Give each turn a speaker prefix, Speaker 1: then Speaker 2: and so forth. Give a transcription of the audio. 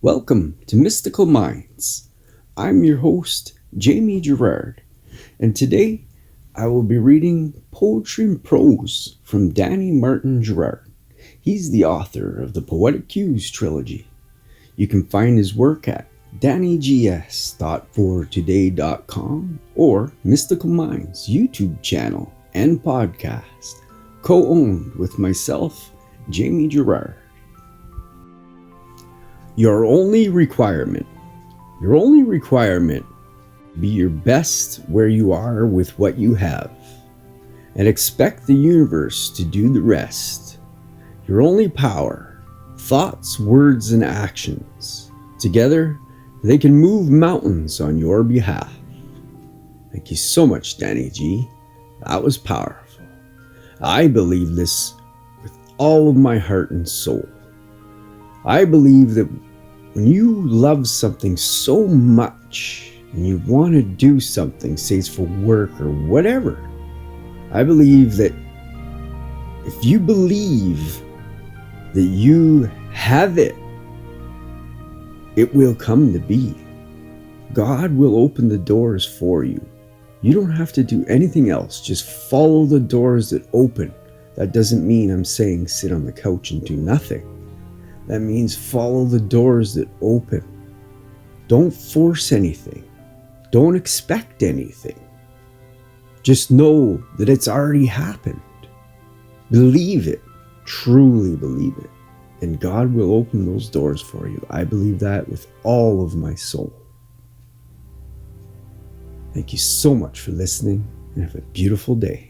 Speaker 1: Welcome to Mystical Minds. I'm your host, Jamie Gerard, and today I will be reading poetry and prose from Danny Martin Gerard. He's the author of the Poetic Cues trilogy. You can find his work at dannygs.fortoday.com or Mystical Minds YouTube channel and podcast, co-owned with myself, Jamie Gerard. Your only requirement be your best where you are with what you have, and expect the universe to do the rest. Your only power, thoughts, words, and actions. Together, they can move mountains on your behalf. Thank you so much, Danny G. That was powerful. I believe this with all of my heart and soul. I believe that when you love something so much and you want to do something, say it's for work or whatever, I believe that if you believe that you have it, it will come to be. God will open the doors for you. You don't have to do anything else. Just follow the doors that open. That doesn't mean I'm saying sit on the couch and do nothing. That means follow the doors that open. Don't force anything. Don't expect anything. Just know that it's already happened. Believe it. Truly believe it. And God will open those doors for you. I believe that with all of my soul. Thank you so much for listening, and have a beautiful day.